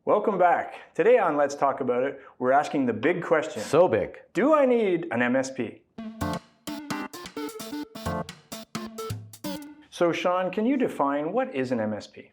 Welcome back. Today on Let's Talk About It, we're asking the big question. So big. Do I need an MSP? So Shawn, can you define what is an MSP?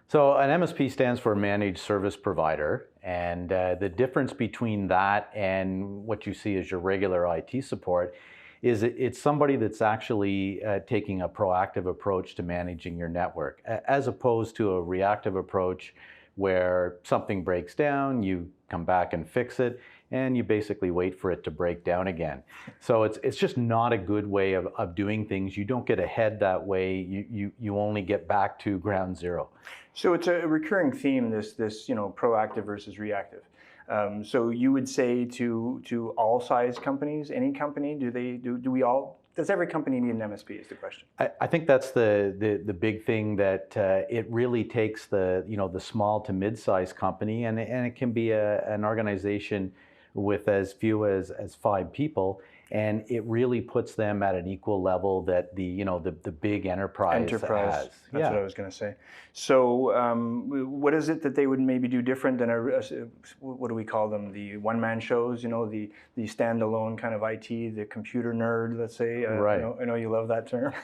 So an MSP stands for Managed Service Provider, and the difference between that and what you see as your regular IT support is it's somebody that's actually taking a proactive approach to managing your network, as opposed to a reactive approach where something breaks down, you come back and fix it, and you basically wait for it to break down again. So it's just not a good way of doing things. You don't get ahead that way. You only get back to ground zero. So it's a recurring theme, this proactive versus reactive. So you would say to all size companies, any company, does every company need an MSP is the question? I think that's the big thing, that it really takes the small to mid-sized company, and it can be an organization with as few as 5 people, and it really puts them at an equal level that the big enterprise has. That's what I was going to say. So what is it that they would maybe do different than what do we call them? The one-man shows, the standalone kind of IT, the computer nerd, let's say. Right. I know you love that term.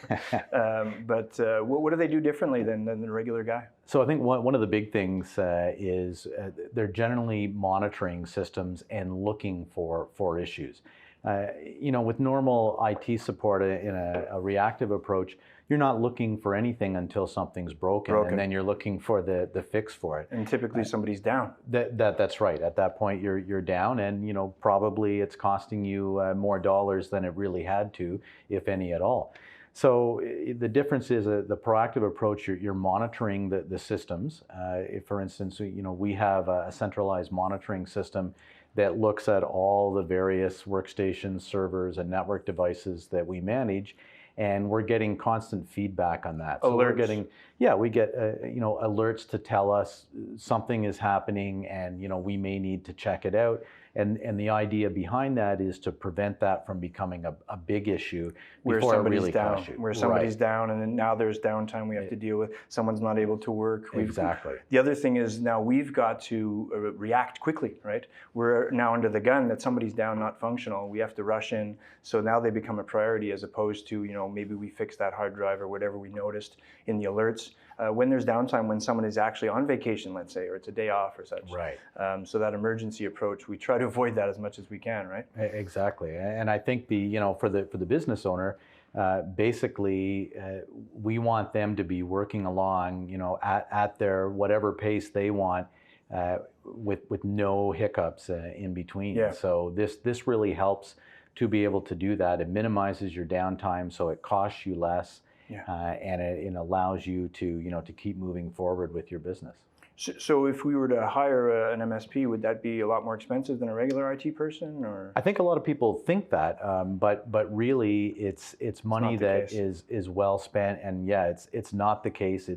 But what do they do differently than the regular guy? So I think one of the big things is they're generally monitoring systems and looking for issues. With normal IT support in a reactive approach, you're not looking for anything until something's broken. And then you're looking for the fix for it. And typically somebody's down. That's right. At that point, you're down, and probably it's costing you more dollars than it really had to, if any at all. So the difference is the proactive approach. You're monitoring the systems. If, for instance, we have a centralized monitoring system that looks at all the various workstations, servers, and network devices that we manage, and we're getting constant feedback on that. So we get alerts to tell us something is happening, and we may need to check it out. And the idea behind that is to prevent that from becoming a big issue before it really costs you. Where somebody's down, and then now there's downtime we have to deal with. Someone's not able to work. Exactly. The other thing is now we've got to react quickly, right? We're now under the gun that somebody's down, not functional. We have to rush in. So now they become a priority, as opposed to, maybe we fix that hard drive or whatever we noticed in the alerts. When there's downtime, when someone is actually on vacation, let's say, or it's a day off or such. Right. So that emergency approach, we try to avoid that as much as we can, right? Exactly. And I think for the business owner, basically, we want them to be working along, at their whatever pace they want, with no hiccups in between. Yeah. So this really helps to be able to do that. It minimizes your downtime, so it costs you less. Yeah. And it allows you to keep moving forward with your business. So if we were to hire an MSP, would that be a lot more expensive than a regular IT person? Or I think a lot of people think that, but really it's money that is well spent, and it's not the case.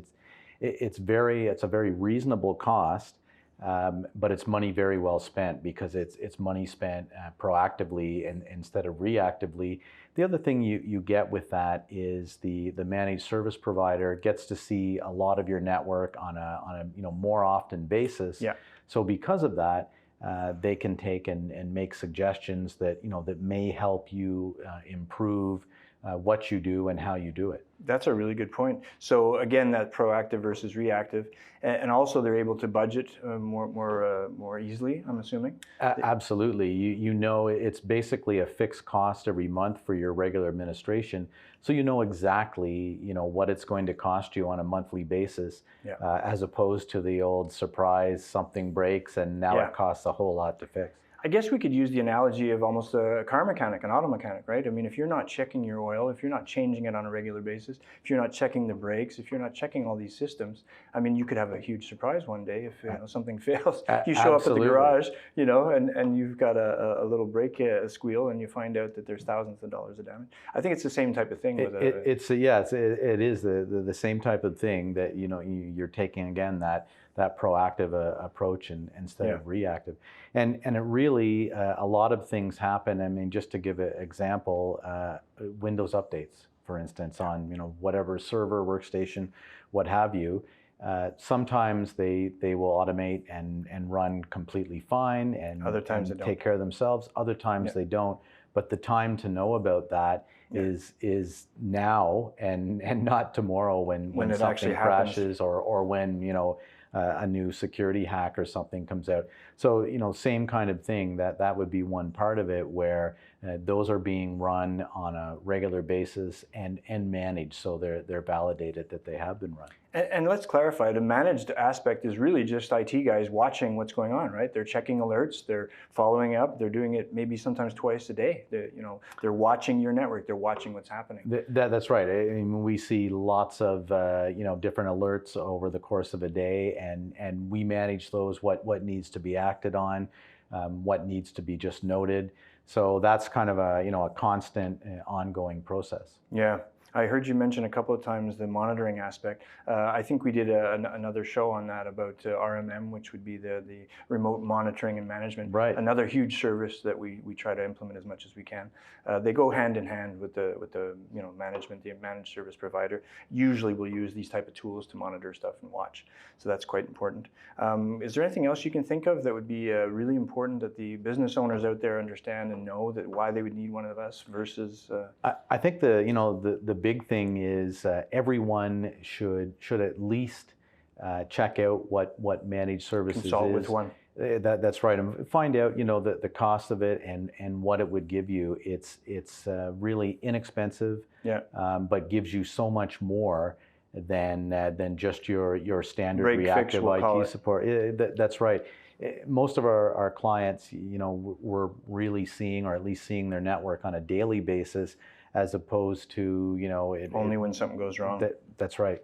It's a very reasonable cost. But it's money very well spent, because it's money spent proactively and instead of reactively. The other thing you get with that is the managed service provider gets to see a lot of your network on a more often basis. Yeah. So because of that, they can take and make suggestions that that may help you improve what you do and how you do it. That's a really good point. So again, that proactive versus reactive, and also they're able to budget more easily, I'm assuming. Absolutely. It's basically a fixed cost every month for your regular administration, so exactly what it's going to cost you on a monthly basis. Yeah. As opposed to the old surprise, something breaks and now it costs a whole lot to fix. I guess we could use the analogy of almost a car mechanic, an auto mechanic, right? I mean, if you're not checking your oil, if you're not changing it on a regular basis, if you're not checking the brakes, if you're not checking all these systems, I mean, you could have a huge surprise one day if something fails. You show up at the garage, and you've got a little brake squeal, and you find out that there's thousands of dollars of damage. I think it's the same type of thing. It is the same type of thing that you're taking again that proactive approach instead of reactive. And it really, a lot of things happen. I mean, just to give an example, Windows updates, for instance, on whatever server, workstation, what have you. Sometimes they will automate and run completely fine and, Other times they don't. take care of themselves. Other times they don't. But the time to know about that is now and not tomorrow when it something actually happens. crashes or when, you know, a new security hack or something comes out. So, you know, same kind of thing, that would be one part of it where those are being run on a regular basis and managed, so they're validated that they have been run. And let's clarify, the managed aspect is really just IT guys watching what's going on, right? They're checking alerts, they're following up, they're doing it maybe sometimes twice a day. They're watching your network, they're watching what's happening. That's right. I mean, we see lots of you know, different alerts over the course of a day, and we manage those. What needs to be acted on, what needs to be just noted. So that's kind of a, you know, a constant, ongoing process. Yeah. I heard you mention a couple of times the monitoring aspect. I think we did another show on that about RMM, which would be the remote monitoring and management. Right. Another huge service that we try to implement as much as we can. They go hand in hand with the you know, management, the managed service provider. Usually we'll use these type of tools to monitor stuff and watch. So that's quite important. Is there anything else you can think of that would be really important that the business owners out there understand and know that why they would need one of us versus? I think the big thing is everyone should at least check out what managed services Consult is. with one. That's right, and find out, you know, the cost of it and what it would give you. It's really inexpensive, but gives you so much more than just your standard Break, reactive fix, we'll IT support. That's right. Most of our clients, you know, we're really seeing, or at least seeing, their network on a daily basis, as opposed to, you know, only when something goes wrong. That's right.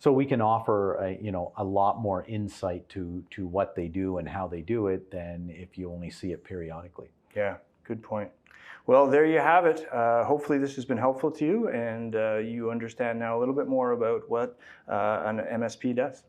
So we can offer you know, a lot more insight to what they do and how they do it than if you only see it periodically. Yeah, good point. Well, there you have it. Hopefully this has been helpful to you, and you understand now a little bit more about what an MSP does.